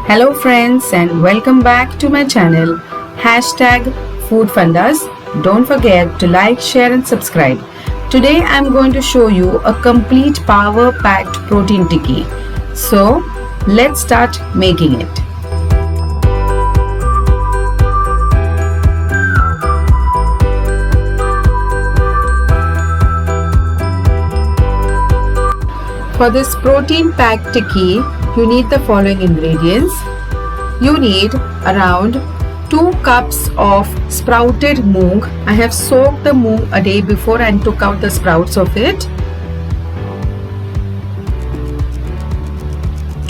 Hello friends and welcome back to my channel #foodfundas. Don't forget to like, share and subscribe. Today I'm going to show you a complete power packed protein tikki. So let's start making it. For this protein packed tikki, you need the following ingredients. You need around 2 cups of sprouted moong. I have soaked the moong a day before and took out the sprouts of it.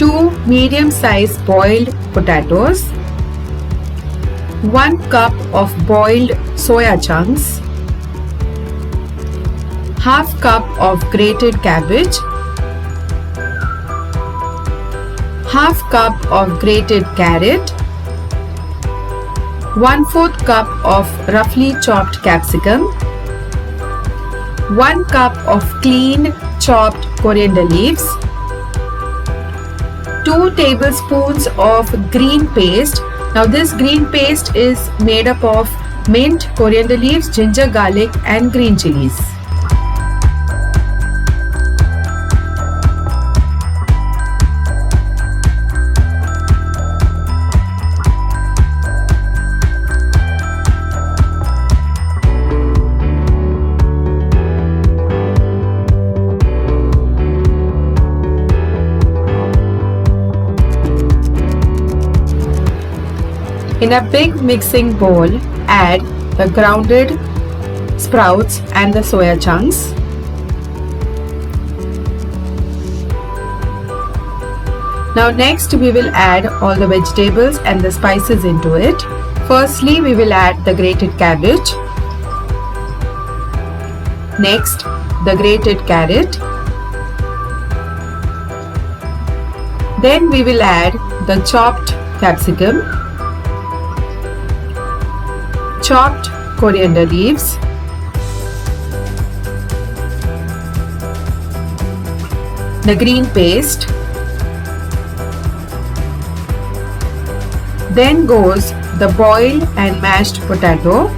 2 medium-sized boiled potatoes. 1 cup of boiled soya chunks. Half cup of grated cabbage. Half cup of grated carrot, 1/4 cup of roughly chopped capsicum, 1 cup of clean chopped coriander leaves, 2 tablespoons of green paste. Now this green paste is made up of mint, coriander leaves, ginger, garlic and green chilies. In a big mixing bowl, add the grounded sprouts and the soya chunks. Now next we will add all the vegetables and the spices into it. Firstly, we will add the grated cabbage. Next, the grated carrot. Then we will add the chopped capsicum, chopped coriander leaves, the green paste, then goes the boiled and mashed potato,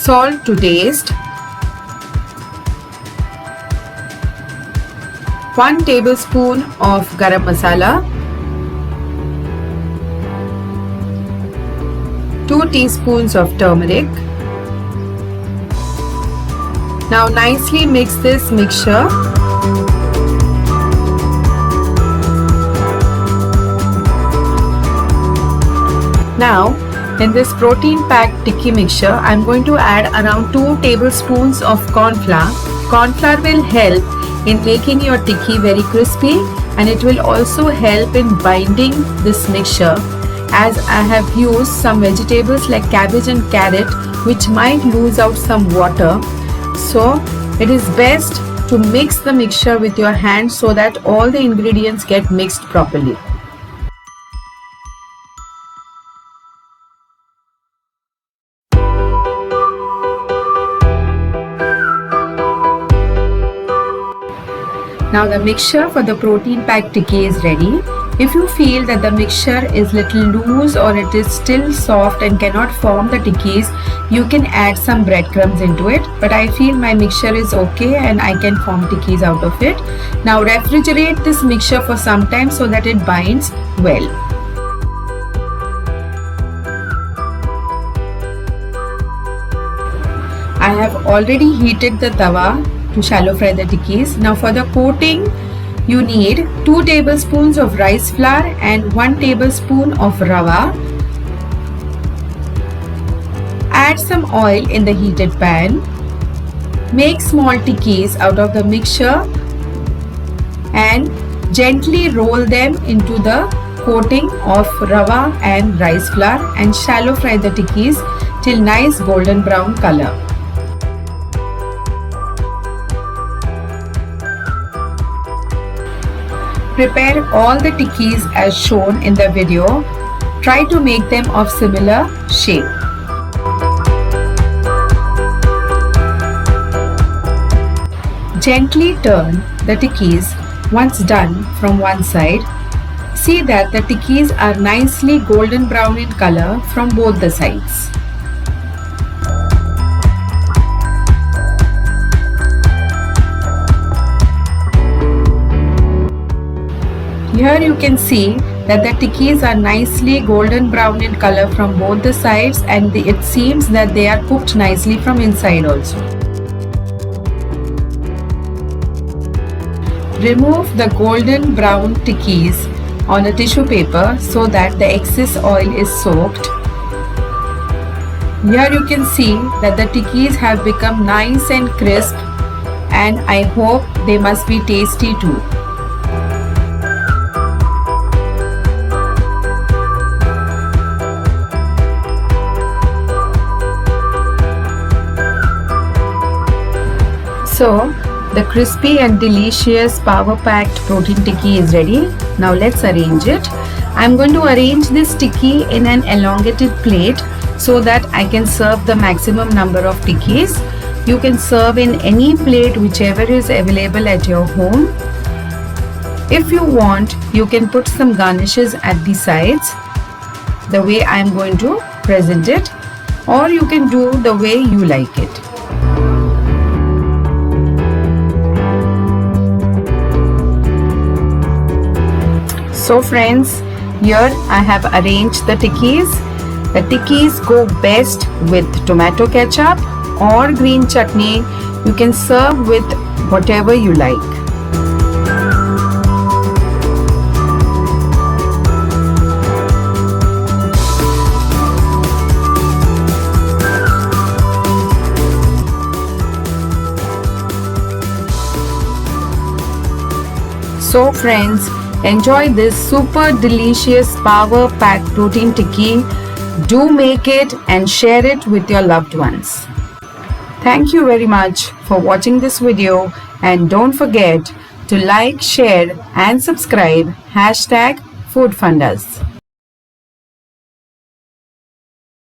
salt to taste, 1 tablespoon of garam masala, 2 teaspoons of turmeric. Now nicely mix this mixture. Now in this protein packed tikki mixture, I am going to add around 2 tablespoons of corn flour. Corn flour will help in making your tikki very crispy and it will also help in binding this mixture, as I have used some vegetables like cabbage and carrot which might lose out some water. So it is best to mix the mixture with your hands so that all the ingredients get mixed properly. Now the mixture for the protein packed tikki is ready. If you feel that the mixture is little loose or it is still soft and cannot form the tikkis, you can add some breadcrumbs into it. But I feel my mixture is okay and I can form tikkis out of it. Now refrigerate this mixture for some time so that it binds well. I have already heated the tawa to shallow fry the tikkis. Now for the coating, you need 2 tablespoons of rice flour and 1 tablespoon of rava. Add some oil in the heated pan. Make small tikkis out of the mixture and gently roll them into the coating of rava and rice flour and shallow fry the tikkis till nice golden brown color. Prepare all the tikkis as shown in the video. Try to make them of similar shape. Gently turn the tikkis Once done from one side, see that the tikkis are nicely golden brown in color from both the sides. Here you can see that the tikkis are nicely golden brown in color from both the sides, and it seems that they are cooked nicely from inside also. Remove the golden brown tikkis on a tissue paper so that the excess oil is soaked. Here you can see that the tikkis have become nice and crisp, and I hope they must be tasty too. So, the crispy and delicious power-packed protein tikki is ready. Now let's arrange it. I'm going to arrange this tikki in an elongated plate so that I can serve the maximum number of tikkis. You can serve in any plate whichever is available at your home. If you want, you can put some garnishes at the sides, the way I'm going to present it, or you can do the way you like it. So friends, here I have arranged the tikkis. The tikkis go best with tomato ketchup or green chutney. You can serve with whatever you like. So friends, enjoy this super delicious power packed protein tikki. Do make it and share it with your loved ones. Thank you very much for watching this video, and don't forget to like, share and subscribe #foodfundas.